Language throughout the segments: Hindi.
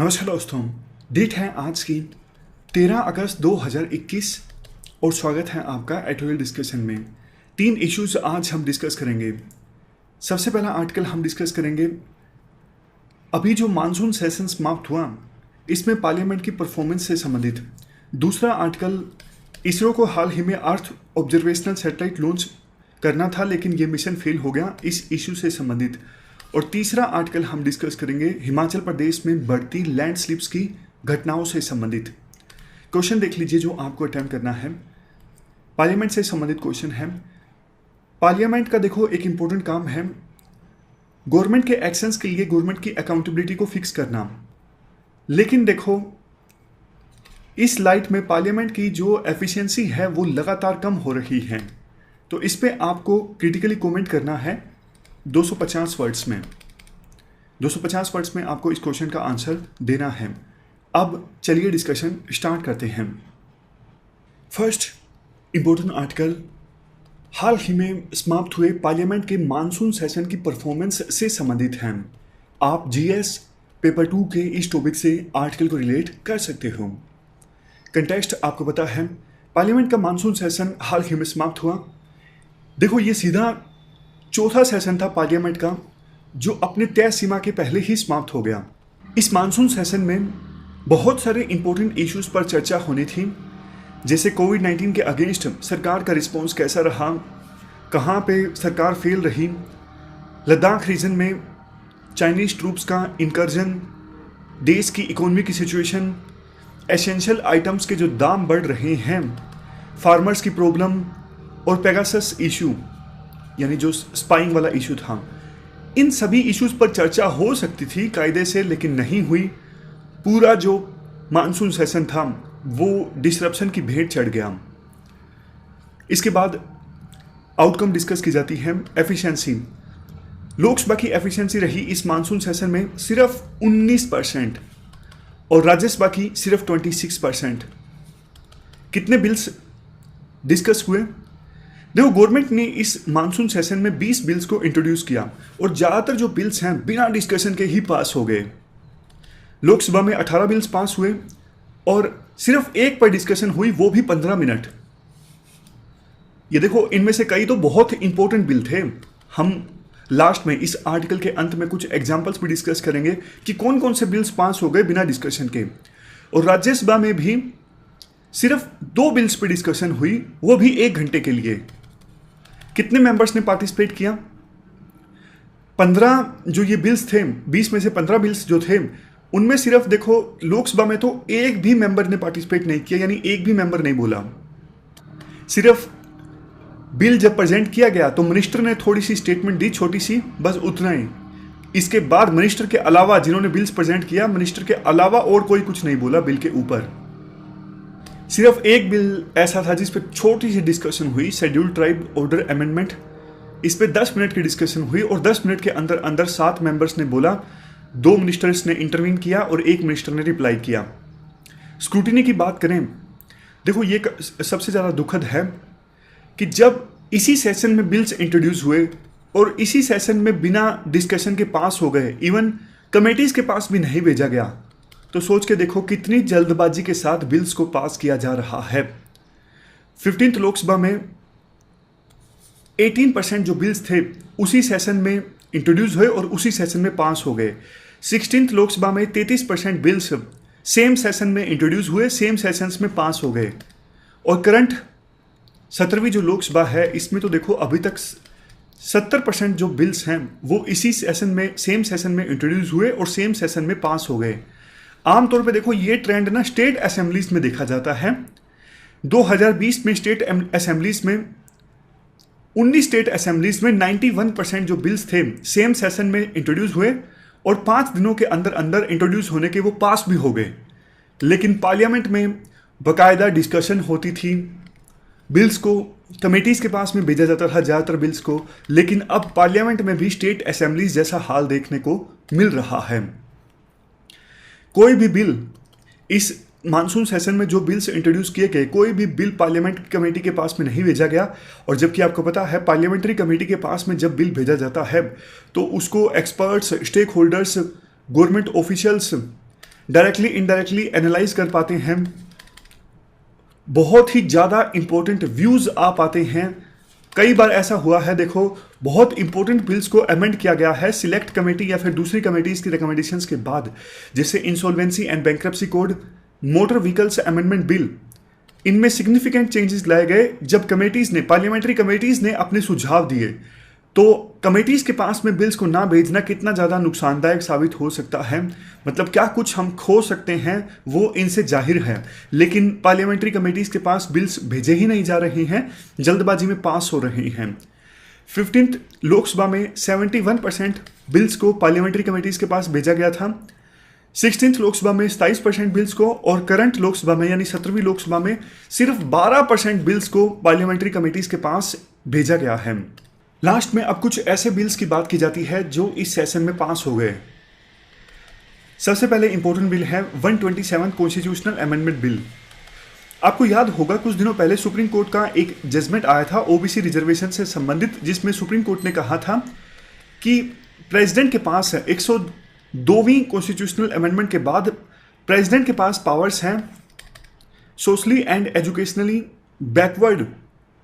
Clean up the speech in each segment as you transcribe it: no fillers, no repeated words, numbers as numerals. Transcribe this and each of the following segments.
नमस्कार दोस्तों। डेट है आज की 13 अगस्त 2021 और स्वागत है आपका एडिटोरियल डिस्कशन में। 3 इश्यूज आज हम डिस्कस करेंगे। सबसे पहला आर्टिकल हम डिस्कस करेंगे, अभी जो मानसून सेशन समाप्त हुआ इसमें पार्लियामेंट की परफॉर्मेंस से संबंधित। दूसरा आर्टिकल, इसरो को हाल ही में अर्थ ऑब्जर्वेशनल सैटेलाइट लॉन्च करना था लेकिन ये मिशन फेल हो गया, इस इशू से संबंधित। और तीसरा आर्टिकल हम डिस्कस करेंगे हिमाचल प्रदेश में बढ़ती लैंडस्लिप्स की घटनाओं से संबंधित। क्वेश्चन देख लीजिए जो आपको अटेम्प्ट करना है, पार्लियामेंट से संबंधित क्वेश्चन है। पार्लियामेंट का देखो एक इंपॉर्टेंट काम है गवर्नमेंट के एक्शंस के लिए गवर्नमेंट की अकाउंटेबिलिटी को फिक्स करना। लेकिन देखो इस लाइट में पार्लियामेंट की जो एफिशिएंसी है वो लगातार कम हो रही है, तो इस पे आपको क्रिटिकली कमेंट करना है 250 वर्ड्स में। 250 वर्ड्स में आपको इस क्वेश्चन का आंसर देना है। अब चलिए डिस्कशन स्टार्ट करते हैं। फर्स्ट इंपॉर्टेंट आर्टिकल, हाल ही में समाप्त हुए पार्लियामेंट के मानसून सेशन की परफॉर्मेंस से संबंधित है। आप जीएस पेपर 2 के इस टॉपिक से आर्टिकल को रिलेट कर सकते हो। कंटेक्स्ट आपको पता है, पार्लियामेंट का मानसून सेशन हाल ही में समाप्त हुआ। देखो ये सीधा चौथा सेशन था पार्लियामेंट का जो अपने तय सीमा के पहले ही समाप्त हो गया। इस मानसून सेशन में बहुत सारे इंपॉर्टेंट इश्यूज पर चर्चा होनी थी, जैसे कोविड-19 के अगेंस्ट सरकार का रिस्पॉन्स कैसा रहा, कहाँ पे सरकार फेल रही, लद्दाख रीजन में चाइनीज ट्रूप्स का इंकर्जन, देश की इकोनॉमी की सिचुएशन, एसेंशियल आइटम्स के जो दाम बढ़ रहे हैं, फार्मर्स की प्रॉब्लम और पेगासस इशू यानी जो स्पाइंग वाला इशू था। इन सभी इश्यूज पर चर्चा हो सकती थी कायदे से, लेकिन नहीं हुई। पूरा जो मानसून सेशन था वो डिसरप्शन की भेंट चढ़ गया। इसके बाद आउटकम डिस्कस की जाती है। एफिशिएंसी, लोकसभा की एफिशिएंसी रही इस मानसून सेशन में सिर्फ 19% और राज्यसभा की सिर्फ 26%। कितने बिल्स डिस्कस हुए? देखो गवर्नमेंट ने इस मानसून सेशन में 20 बिल्स को इंट्रोड्यूस किया और ज़्यादातर जो बिल्स हैं बिना डिस्कशन के ही पास हो गए। लोकसभा में 18 बिल्स पास हुए और सिर्फ एक पर डिस्कशन हुई, वो भी 15 मिनट। ये देखो इनमें से कई तो बहुत इंपॉर्टेंट बिल थे। हम लास्ट में इस आर्टिकल के अंत में कुछ एग्जाम्पल्स भी डिस्कस करेंगे कि कौन कौन से बिल्स पास हो गए बिना डिस्कशन के। और राज्यसभा में भी सिर्फ 2 बिल्स पर डिस्कशन हुई, वो भी 1 घंटे के लिए। कितने मेंबर्स ने पार्टिसिपेट किया? 15 जो ये बिल्स थे, 20 में से 15 बिल्स जो थे उनमें सिर्फ देखो लोकसभा में तो एक भी मेंबर ने पार्टिसिपेट नहीं किया, यानी एक भी मेंबर नहीं बोला। सिर्फ बिल जब प्रेजेंट किया गया तो मिनिस्टर ने थोड़ी सी स्टेटमेंट दी, छोटी सी, बस उतना ही। इसके बाद मिनिस्टर के अलावा जिन्होंने बिल्स प्रेजेंट किया, मिनिस्टर के अलावा और कोई कुछ नहीं बोला बिल के ऊपर। सिर्फ एक बिल ऐसा था जिस पर छोटी सी डिस्कशन हुई, शेड्यूल ट्राइब ऑर्डर अमेंडमेंट। इस पर 10 मिनट की डिस्कशन हुई और 10 मिनट के अंदर अंदर 7 मेंबर्स ने बोला, 2 मिनिस्टर्स ने इंटरवीन किया और 1 मिनिस्टर ने रिप्लाई किया। स्क्रूटिनी की बात करें, देखो ये सबसे ज़्यादा दुखद है कि जब इसी सेशन में बिल्स इंट्रोड्यूस हुए और इसी सेशन में बिना डिस्कशन के पास हो गए, इवन कमेटीज़ के पास भी नहीं भेजा गया, तो सोच के देखो कितनी जल्दबाजी के साथ बिल्स को पास किया जा रहा है। 15th लोकसभा में 18% जो बिल्स थे उसी सेशन में इंट्रोड्यूस हुए और उसी सेशन में पास हो गए। 16th लोकसभा में 33% बिल्स सेम सेशन में इंट्रोड्यूस हुए, सेम सेशंस में पास हो गए। और करंट 17वीं जो लोकसभा है इसमें तो देखो अभी तक 70% जो बिल्स हैं वो इसी सेशन में, सेम सेशन में इंट्रोड्यूस हुए और सेम सेशन में पास हो गए। आमतौर पे देखो ये ट्रेंड ना स्टेट असेंबलीज में देखा जाता है। 2020 में स्टेट असेंबलीज में 19 स्टेट असेंबलीज में 91% जो बिल्स थे सेम सेशन में इंट्रोड्यूस हुए और 5 दिनों के अंदर अंदर इंट्रोड्यूस होने के वो पास भी हो गए। लेकिन पार्लियामेंट में बाकायदा डिस्कशन होती थी, बिल्स को कमेटीज़ के पास में भेजा जाता था ज़्यादातर बिल्स को। लेकिन अब पार्लियामेंट में भी स्टेट असेंबलीज जैसा हाल देखने को मिल रहा है। कोई भी बिल इस मानसून सेशन में जो बिल्स इंट्रोड्यूस किए गए, कोई भी बिल पार्लियामेंट कमेटी के पास में नहीं भेजा गया। और जबकि आपको पता है पार्लियामेंट्री कमेटी के पास में जब बिल भेजा जाता है तो उसको experts, stakeholders, government officials directly indirectly analyse कर पाते हैं, बहुत ही ज़्यादा इंपॉर्टेंट व्यूज़ आ पाते हैं। कई बार ऐसा हुआ है, देखो बहुत इंपॉर्टेंट बिल्स को अमेंड किया गया है सिलेक्ट कमेटी या फिर दूसरी कमेटीज़ की रिकमेंडेशंस के बाद, जैसे insolvency and bankruptcy code, motor vehicles amendment bill. इनमें सिग्निफिकेंट चेंजेस लाए गए जब कमेटीज़ ने, पार्लियामेंट्री कमेटीज़ ने अपने सुझाव दिए। तो कमेटीज़ के पास में बिल्स को ना भेजना कितना ज़्यादा नुकसानदायक साबित हो सकता है, मतलब क्या कुछ हम खो सकते हैं वो इनसे जाहिर है। लेकिन पार्लियामेंट्री कमेटीज़ के पास बिल्स भेजे ही नहीं जा रहे हैं, जल्दबाजी में पास हो रहे हैं। 15th लोकसभा में 71% बिल्स को पार्लियामेंट्री कमेटीज़ के पास भेजा गया था, 16th लोकसभा में 27% बिल्स को, और करंट लोकसभा में यानी 17वीं लोकसभा में सिर्फ 12% बिल्स को पार्लियामेंट्री कमेटीज़ के पास भेजा गया है। लास्ट में अब कुछ ऐसे बिल्स की बात की जाती है जो इस सेशन में पास हो गए। सबसे पहले इंपॉर्टेंट बिल है 127 कॉन्स्टिट्यूशनल अमेंडमेंट बिल। आपको याद होगा कुछ दिनों पहले सुप्रीम कोर्ट का एक जजमेंट आया था ओबीसी रिजर्वेशन से संबंधित, जिसमें सुप्रीम कोर्ट ने कहा था कि प्रेसिडेंट के पास 102वीं कॉन्स्टिट्यूशनल अमेंडमेंट के बाद प्रेसिडेंट के पास पावर्स हैं socially and educationally backward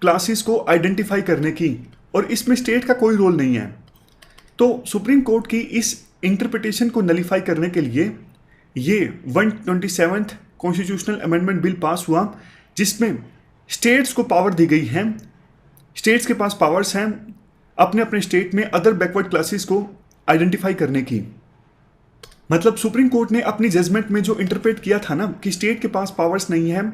classes को आइडेंटिफाई करने की, और इसमें स्टेट का कोई रोल नहीं है। तो सुप्रीम कोर्ट की इस इंटरप्रिटेशन को नलीफाई करने के लिए ये 127th constitutional amendment bill pass हुआ, जिसमें स्टेट्स को पावर दी गई है, स्टेट्स के पास पावर्स हैं अपने अपने स्टेट में अदर बैकवर्ड क्लासेस को आइडेंटिफाई करने की। मतलब सुप्रीम कोर्ट ने अपनी जजमेंट में जो इंटरप्रेट किया था ना कि स्टेट के पास पावर्स नहीं है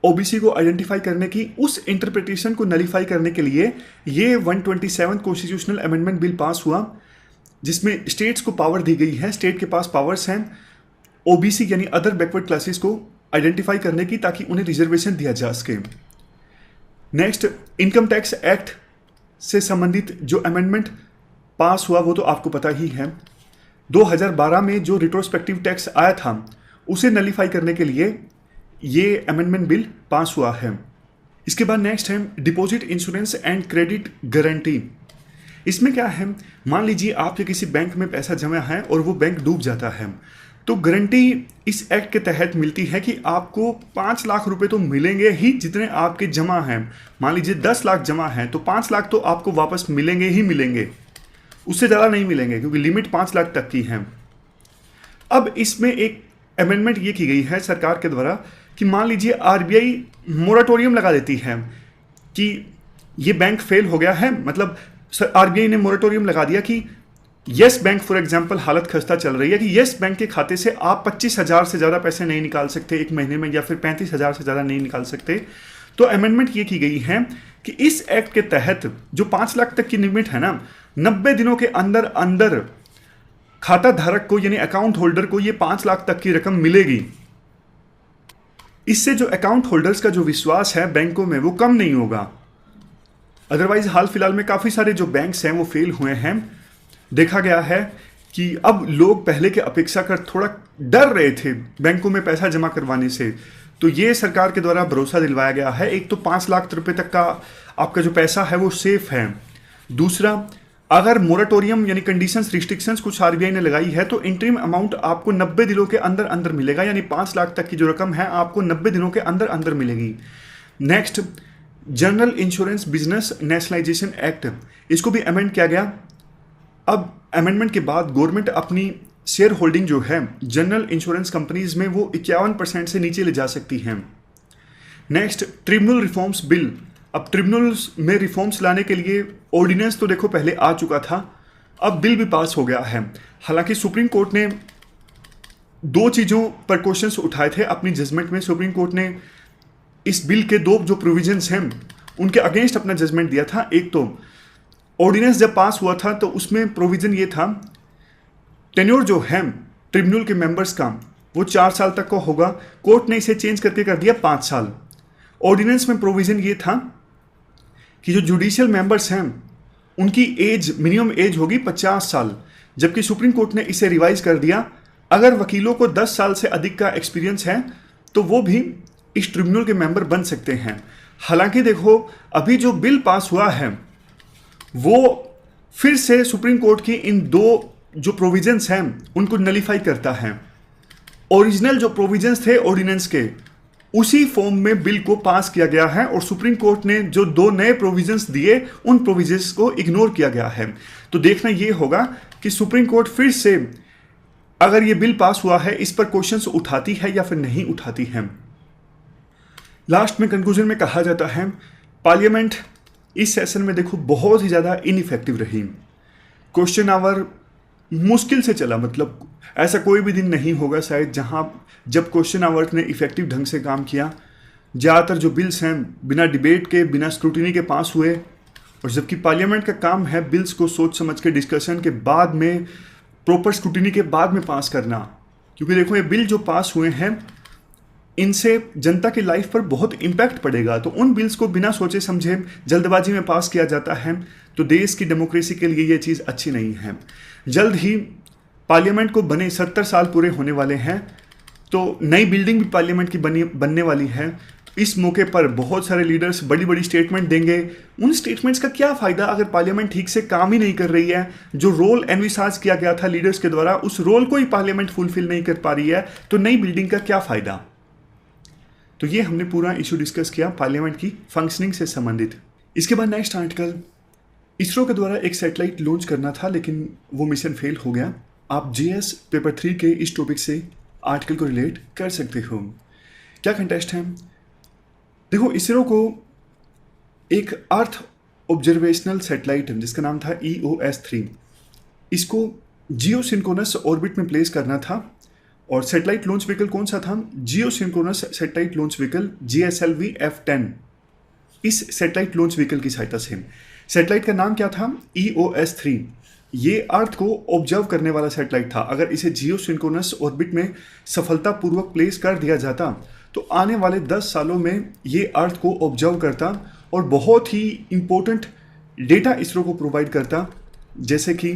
ओबीसी को आइडेंटिफाई करने की, उस इंटरप्रिटेशन को नलीफाई करने के लिए ये 127 कॉन्स्टिट्यूशनल अमेंडमेंट बिल पास हुआ, जिसमें स्टेट्स को पावर दी गई है, स्टेट के पास पावर्स हैं ओबीसी यानी अदर बैकवर्ड क्लासेस को आइडेंटिफाई करने की, ताकि उन्हें रिजर्वेशन दिया जा सके। नेक्स्ट, इनकम टैक्स एक्ट से संबंधित जो अमेंडमेंट पास हुआ वो तो आपको पता ही है। 2012 में जो रिट्रोस्पेक्टिव टैक्स आया था उसे नलीफाई करने के लिए ये अमेंडमेंट बिल पास हुआ है। इसके बाद नेक्स्ट है deposit insurance and credit guarantee. इसमें क्या है, मान लीजिए आपके किसी बैंक में पैसा जमा है और वो बैंक डूब जाता है, तो गारंटी इस एक्ट के तहत मिलती है कि आपको 5 लाख रुपए तो मिलेंगे ही जितने आपके जमा हैं। मान लीजिए 10 लाख जमा है तो 5 लाख तो आपको वापस मिलेंगे ही मिलेंगे, उससे ज़्यादा नहीं मिलेंगे क्योंकि लिमिट 5 लाख तक की है। अब इसमें एक अमेंडमेंट ये की गई है सरकार के द्वारा कि मान लीजिए आरबीआई मोराटोरियम लगा देती है कि ये बैंक फेल हो गया है, मतलब आरबीआई ने मोराटोरियम लगा दिया कि येस बैंक फॉर एग्जांपल हालत खस्ता चल रही है कि येस बैंक के खाते से आप 25,000 से ज़्यादा पैसे नहीं निकाल सकते एक महीने में, या फिर 35,000 से ज़्यादा नहीं निकाल सकते। तो अमेंडमेंट ये की गई है कि इस एक्ट के तहत जो 5 लाख तक की लिमिट है ना, 90 दिनों के अंदर अंदर खाता धारक को यानी अकाउंट होल्डर को ये 5 लाख तक की रकम मिलेगी। इससे जो अकाउंट होल्डर्स का जो विश्वास है बैंकों में वो कम नहीं होगा। अदरवाइज हाल फिलहाल में काफ़ी सारे जो बैंक्स हैं वो फेल हुए हैं। देखा गया है कि अब लोग पहले के अपेक्षा कर थोड़ा डर रहे थे बैंकों में पैसा जमा करवाने से, तो ये सरकार के द्वारा भरोसा दिलवाया गया है। एक तो 5 लाख रुपए तक का आपका जो पैसा है वो सेफ है। दूसरा, अगर मोराटोरियम यानी कंडीशंस रिस्ट्रिक्शंस कुछ आरबीआई ने लगाई है तो इंटरिम अमाउंट आपको 90 दिनों के अंदर अंदर मिलेगा, यानी 5 लाख तक की जो रकम है आपको 90 दिनों के अंदर अंदर मिलेगी। Next, general insurance business nationalisation act, इसको भी अमेंड किया गया। अब अमेंडमेंट के बाद गवर्नमेंट अपनी शेयर होल्डिंग जो है जनरल इंश्योरेंस कंपनीज में वो 51% से नीचे ले जा सकती हैं। Next, tribunal reforms bill. अब ट्रिब्यूनल्स में रिफॉर्म्स लाने के लिए ऑर्डिनेंस तो देखो पहले आ चुका था, अब बिल भी पास हो गया है। हालांकि सुप्रीम कोर्ट ने 2 चीज़ों पर क्वेश्चंस उठाए थे अपनी जजमेंट में। सुप्रीम कोर्ट ने इस बिल के 2 जो प्रोविजंस हैं उनके अगेंस्ट अपना जजमेंट दिया था। एक तो ऑर्डिनेंस जब पास हुआ था तो उसमें प्रोविजन ये था, टेन्योर जो है ट्रिब्यूनल के मेंबर्स का वो 4 साल तक का होगा, कोर्ट ने इसे चेंज करके कर दिया 5 साल। ऑर्डिनेंस में प्रोविजन ये था कि जो जुडिशियल मेंबर्स हैं उनकी एज, मिनिमम एज होगी 50 साल, जबकि सुप्रीम कोर्ट ने इसे रिवाइज कर दिया, अगर वकीलों को 10 साल से अधिक का एक्सपीरियंस है तो वो भी इस ट्रिब्यूनल के मेंबर बन सकते हैं। हालांकि देखो अभी जो बिल पास हुआ है वो फिर से सुप्रीम कोर्ट की इन 2 जो प्रोविजंस हैं उनको नलीफाई करता है। ओरिजिनल जो प्रोविजंस थे ऑर्डिनेंस के, उसी फॉर्म में बिल को पास किया गया है और सुप्रीम कोर्ट ने जो 2 नए प्रोविजंस दिए उन प्रोविजंस को इग्नोर किया गया है। तो देखना यह होगा कि सुप्रीम कोर्ट फिर से अगर ये बिल पास हुआ है इस पर क्वेश्चंस उठाती है या फिर नहीं उठाती है। लास्ट में कंक्लूजन में कहा जाता है पार्लियामेंट इस सेशन में देखो बहुत ही ज़्यादा इनइफेक्टिव रही। क्वेश्चन आवर मुश्किल से चला, मतलब ऐसा कोई भी दिन नहीं होगा शायद जब क्वेश्चन आवर्स ने इफेक्टिव ढंग से काम किया। ज़्यादातर जो बिल्स हैं बिना डिबेट के, बिना स्क्रूटिनी के पास हुए, और जबकि पार्लियामेंट का काम है बिल्स को सोच समझ के डिस्कशन के बाद में, प्रॉपर स्क्रूटिनी के बाद में पास करना। क्योंकि देखो ये बिल जो पास हुए हैं इनसे जनता की लाइफ पर बहुत इम्पैक्ट पड़ेगा। तो उन बिल्स को बिना सोचे समझे जल्दबाजी में पास किया जाता है तो देश की डेमोक्रेसी के लिए ये चीज़ अच्छी नहीं है। जल्द ही पार्लियामेंट को बने 70 साल पूरे होने वाले हैं, तो नई बिल्डिंग भी पार्लियामेंट की बनने वाली है। इस मौके पर बहुत सारे लीडर्स बड़ी बड़ी स्टेटमेंट देंगे। उन स्टेटमेंट्स का क्या फ़ायदा अगर पार्लियामेंट ठीक से काम ही नहीं कर रही है? जो रोल एनविसाज किया गया था लीडर्स के द्वारा उस रोल को ही पार्लियामेंट फुलफिल नहीं कर पा रही है, तो नई बिल्डिंग का क्या फ़ायदा? तो ये हमने पूरा इशू डिस्कस किया पार्लियामेंट की फंक्शनिंग से संबंधित। इसके बाद नेक्स्ट आर्टिकल, इसरो के द्वारा एक सैटेलाइट लॉन्च करना था लेकिन वो मिशन फेल हो गया। आप जीएस पेपर 3 के इस टॉपिक से आर्टिकल को रिलेट कर सकते हो। क्या कंटेस्ट है? देखो इसरो को एक अर्थ ऑब्जर्वेशनल सैटेलाइट जिसका नाम था EOS-3, इसको जियो सिंक्रोनस ऑर्बिट में प्लेस करना था। और सैटेलाइट लॉन्च व्हीकल कौन सा था? Geosynchronous satellite launch vehicle GSLV F10। इस सैटेलाइट लॉन्च व्हीकल की सहायता से सैटेलाइट का नाम क्या था? EOS-3। ये अर्थ को ऑब्जर्व करने वाला सैटेलाइट था। अगर इसे जियो सिंक्रोनस ऑर्बिट में सफलतापूर्वक प्लेस कर दिया जाता तो आने वाले 10 सालों में ये अर्थ को ऑब्जर्व करता और बहुत ही इंपॉर्टेंट डेटा इसरो को प्रोवाइड करता, जैसे कि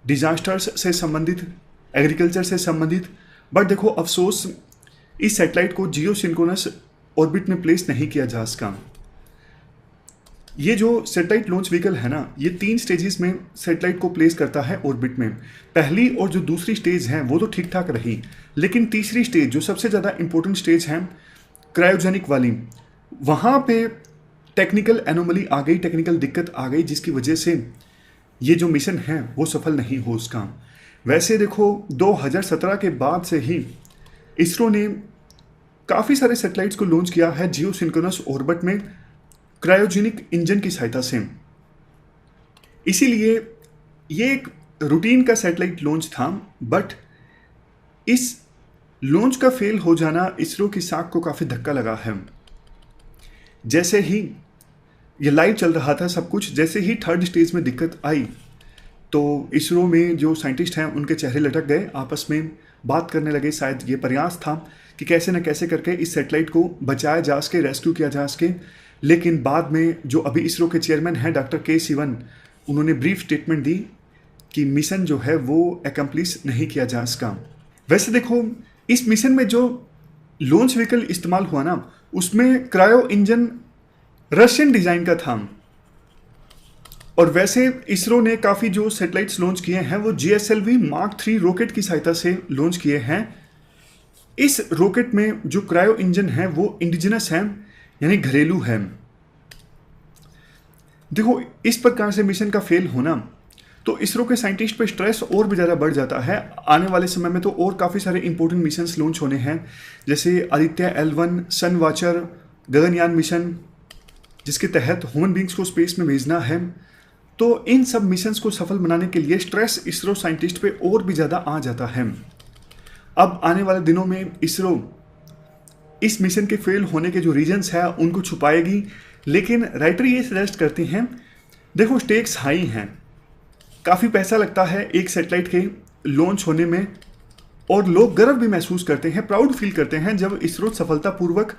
डिजास्टर्स से संबंधित, एग्रीकल्चर से संबंधित। बट देखो अफसोस इस सैटेलाइट को जियो सिंक्रोनस ऑर्बिट में प्लेस नहीं किया जा सका। ये जो सैटेलाइट लॉन्च व्हीकल है ना, ये 3 स्टेजेस में सैटेलाइट को प्लेस करता है ऑर्बिट में। पहली और जो दूसरी स्टेज है वो तो ठीक ठाक रही, लेकिन तीसरी स्टेज जो सबसे ज़्यादा इंपॉर्टेंट स्टेज है क्रायोजेनिक वाली, वहाँ पे टेक्निकल एनोमली आ गई, टेक्निकल दिक्कत आ गई, जिसकी वजह से ये जो मिशन है वो सफल नहीं हो उसका। वैसे देखो 2017 के बाद से ही इसरो ने काफ़ी सारे सैटेलाइट्स को लॉन्च किया है जियो सिंक्रोनस ऑर्बिट में क्रायोजेनिक इंजन की सहायता से। इसीलिए ये एक रूटीन का सैटेलाइट लॉन्च था, बट इस लॉन्च का फेल हो जाना इसरो की साख को काफ़ी धक्का लगा है। जैसे ही ये लाइव चल रहा था सब कुछ, जैसे ही 3rd स्टेज में दिक्कत आई तो इसरो में जो साइंटिस्ट हैं उनके चेहरे लटक गए, आपस में बात करने लगे। शायद ये प्रयास था कि कैसे न कैसे करके इस सैटेलाइट को बचाया जा सके, रेस्क्यू किया जा सके। लेकिन बाद में जो अभी इसरो के चेयरमैन हैं डॉक्टर के सिवन, उन्होंने ब्रीफ स्टेटमेंट दी कि मिशन जो है वो एकम्प्लिश नहीं किया जा सका। वैसे देखो इस मिशन में जो लॉन्च व्हीकल इस्तेमाल हुआ ना, उसमें क्रायो इंजन रशियन डिज़ाइन का था। और वैसे इसरो ने काफ़ी जो सैटेलाइट्स लॉन्च किए हैं वो GSLV Mark 3 रॉकेट की सहायता से लॉन्च किए हैं। इस रॉकेट में जो क्रायो इंजन है वो इंडिजिनस है, यानी घरेलू है। देखो इस प्रकार से मिशन का फेल होना तो इसरो के साइंटिस्ट पे स्ट्रेस और भी ज़्यादा बढ़ जाता है। आने वाले समय में तो और काफ़ी सारे इंपॉर्टेंट मिशंस लॉन्च होने हैं, जैसे आदित्य L1, सन वॉचर, गगनयान मिशन, जिसके तहत ह्यूमन बींग्स को स्पेस में भेजना है। तो इन सब मिशंस को सफल बनाने के लिए स्ट्रेस इसरो साइंटिस्ट पे और भी ज़्यादा आ जाता है। अब आने वाले दिनों में इसरो इस मिशन के फेल होने के जो रीजंस है उनको छुपाएगी, लेकिन राइटर ये सजेस्ट करते हैं, देखो स्टेक्स हाई हैं, काफ़ी पैसा लगता है एक सैटेलाइट के लॉन्च होने में, और लोग गर्व भी महसूस करते हैं, प्राउड फील करते हैं जब इसरो सफलतापूर्वक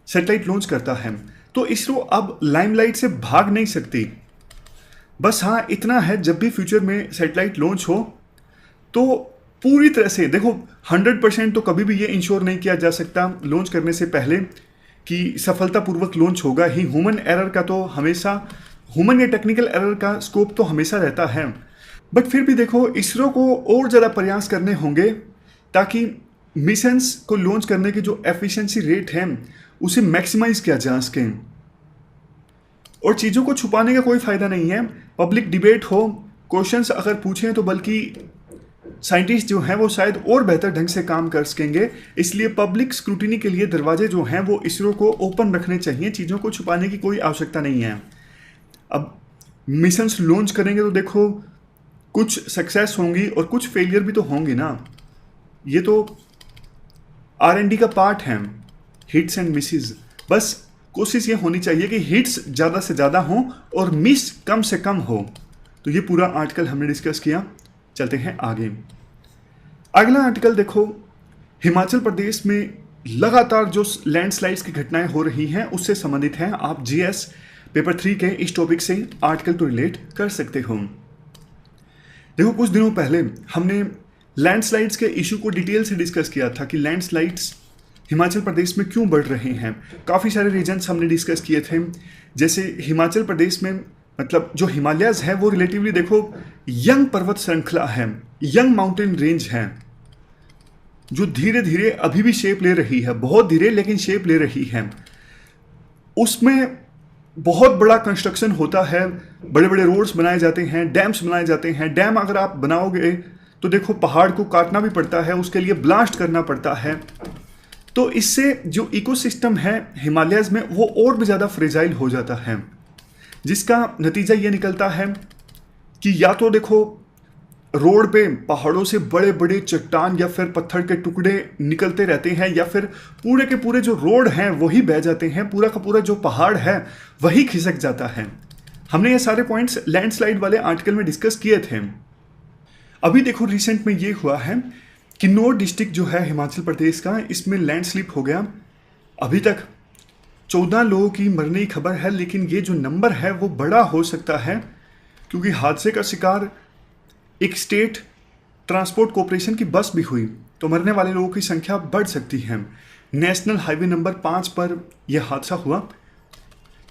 सैटेलाइट लॉन्च करता है। तो इसरो अब लाइमलाइट से भाग नहीं सकती। बस हाँ इतना है, जब भी फ्यूचर में सैटेलाइट लॉन्च हो तो पूरी तरह से देखो 100% तो कभी भी ये इंश्योर नहीं किया जा सकता लॉन्च करने से पहले कि सफलतापूर्वक लॉन्च होगा ही। ह्यूमन एरर का तो हमेशा, ह्यूमन या टेक्निकल एरर का स्कोप तो हमेशा रहता है। बट फिर भी देखो इसरो को और ज़्यादा प्रयास करने होंगे ताकि मिशंस को लॉन्च करने की जो एफिशिएंसी रेट है उसे मैक्सिमाइज किया जा सके। और चीज़ों को छुपाने का कोई फ़ायदा नहीं है। पब्लिक डिबेट हो, क्वेश्चंस अगर पूछें तो बल्कि साइंटिस्ट जो हैं वो शायद और बेहतर ढंग से काम कर सकेंगे। इसलिए पब्लिक स्क्रूटिनी के लिए दरवाजे जो हैं वो इसरो को ओपन रखने चाहिए। चीज़ों को छुपाने की कोई आवश्यकता नहीं है। अब मिशंस लॉन्च करेंगे तो देखो कुछ सक्सेस होंगी और कुछ फेलियर भी तो होंगी ना। ये तो R&D का पार्ट है, हिट्स एंड मिसेस। बस कोशिश ये होनी चाहिए कि हिट्स ज़्यादा से ज़्यादा हों और मिस कम से कम हो। तो ये पूरा आर्टिकल हमने डिस्कस किया। चलते हैं आगे। अगला आर्टिकल देखो, हिमाचल प्रदेश में लगातार जो लैंडस्लाइड्स की घटनाएं हो रही हैं उससे संबंधित है। आप GS पेपर 3 के इस टॉपिक से आर्टिकल को रिलेट कर सकते हो। देखो कुछ दिनों पहले हमने लैंडस्लाइड्स के इशू को डिटेल से डिस्कस किया था कि लैंडस्लाइड्स हिमाचल प्रदेश में क्यों बढ़ रहे हैं। काफ़ी सारे रीजन्स हमने डिस्कस किए थे। जैसे हिमाचल प्रदेश में मतलब जो हिमालयस है वो रिलेटिवली देखो यंग पर्वत श्रृंखला है, यंग माउंटेन रेंज है जो धीरे धीरे अभी भी शेप ले रही है, बहुत धीरे लेकिन शेप ले रही है। उसमें बहुत बड़ा कंस्ट्रक्शन होता है, बड़े बड़े रोड्स बनाए जाते हैं, डैम्स बनाए जाते हैं। डैम अगर आप बनाओगे तो देखो पहाड़ को काटना भी पड़ता है, उसके लिए ब्लास्ट करना पड़ता है। तो इससे जो इकोसिस्टम है हिमालयस में वो और भी ज़्यादा फ्रेजाइल हो जाता है, जिसका नतीजा ये निकलता है कि या तो देखो रोड पे पहाड़ों से बड़े बड़े चट्टान या फिर पत्थर के टुकड़े निकलते रहते हैं, या फिर पूरे के पूरे जो रोड हैं वही बह जाते हैं, पूरा का पूरा जो पहाड़ है वही खिसक जाता है। हमने ये सारे पॉइंट्स लैंडस्लाइड वाले आर्टिकल में डिस्कस किए थे। अभी देखो रिसेंट में ये हुआ है किन्नौर डिस्ट्रिक्ट जो है हिमाचल प्रदेश का, इसमें लैंडस्लिप हो गया। अभी तक 14 लोगों की मरने की खबर है, लेकिन ये जो नंबर है वो बड़ा हो सकता है क्योंकि हादसे का शिकार एक स्टेट ट्रांसपोर्ट कॉरपोरेशन की बस भी हुई, तो मरने वाले लोगों की संख्या बढ़ सकती है। नेशनल हाईवे नंबर 5 पर यह हादसा हुआ।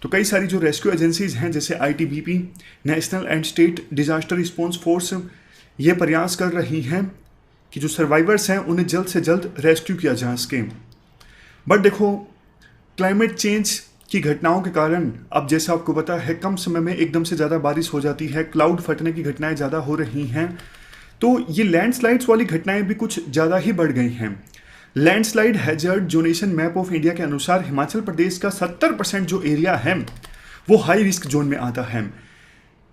तो कई सारी जो रेस्क्यू एजेंसीज हैं जैसे ITBP, national and state disaster response force, ये प्रयास कर रही हैं कि जो सर्वाइवर्स हैं उन्हें जल्द से जल्द रेस्क्यू किया जा सके। बट देखो क्लाइमेट चेंज की घटनाओं के कारण अब जैसा आपको पता है कम समय में एकदम से ज़्यादा बारिश हो जाती है, क्लाउड फटने की घटनाएं ज़्यादा हो रही हैं। तो ये लैंडस्लाइड्स वाली घटनाएं भी कुछ ज़्यादा ही बढ़ गई हैं। Landslide hazard zonation map of India के अनुसार हिमाचल प्रदेश का 70% जो एरिया है वो हाई रिस्क जोन में आता है,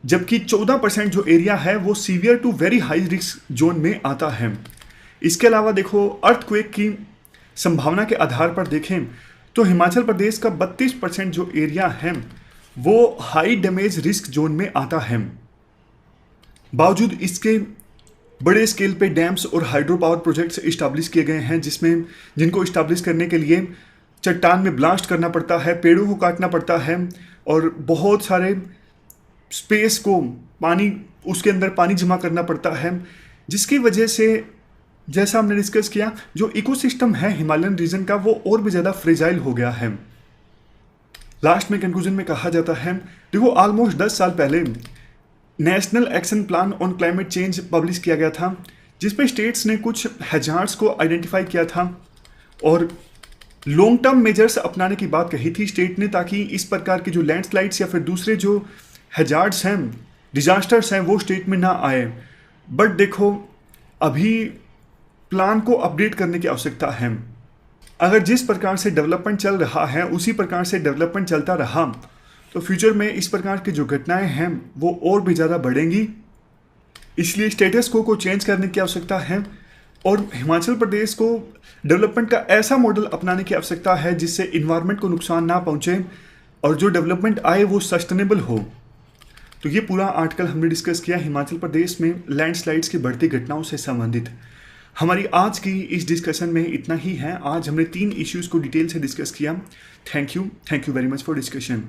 जबकि 14% जो एरिया है वो severe to very high risk zone में आता है। इसके अलावा देखो अर्थक्वेक की संभावना के आधार पर देखें तो हिमाचल प्रदेश का 32% जो एरिया है वो हाई डैमेज रिस्क जोन में आता है। बावजूद इसके बड़े स्केल पे डैम्स और हाइड्रो पावर प्रोजेक्ट्स इस्टेब्लिश किए गए हैं, जिनको इस्टेब्लिश करने के लिए चट्टान में ब्लास्ट करना पड़ता है, पेड़ों को काटना पड़ता है और बहुत सारे स्पेस को उसके अंदर पानी जमा करना पड़ता है, जिसकी वजह से जैसा हमने डिस्कस किया जो इकोसिस्टम है हिमालयन रीजन का वो और भी ज़्यादा फ्रेजाइल हो गया है। लास्ट में कंक्लूजन में कहा जाता है देखो ऑलमोस्ट 10 साल पहले national action plan on climate change publish किया गया था, जिसमें स्टेट्स ने कुछ हैजार्ड्स को आइडेंटिफाई किया था और लॉन्ग टर्म मेजर्स अपनाने की बात कही थी स्टेट ने, ताकि इस प्रकार की जो लैंडस्लाइड्स या फिर दूसरे जो हैजार्ड्स हैं, डिजास्टर्स हैं, वो स्टेट में ना आए। बट देखो अभी प्लान को अपडेट करने की आवश्यकता है। अगर जिस प्रकार से डेवलपमेंट चल रहा है उसी प्रकार से डेवलपमेंट चलता रहा तो फ्यूचर में इस प्रकार की जो घटनाएं हैं वो और भी ज़्यादा बढ़ेंगी। इसलिए स्टेटस को चेंज करने की आवश्यकता है और हिमाचल प्रदेश को डेवलपमेंट का ऐसा मॉडल अपनाने की आवश्यकता है जिससे इन्वायरमेंट को नुकसान ना पहुंचे और जो डेवलपमेंट आए वो सस्टेनेबल हो। तो ये पूरा आर्टिकल हमने डिस्कस किया हिमाचल प्रदेश में लैंडस्लाइड्स की बढ़ती घटनाओं से संबंधित। हमारी आज की इस डिस्कशन में इतना ही है। आज हमने 3 इश्यूज़ को डिटेल से डिस्कस किया। Thank you very much for discussion.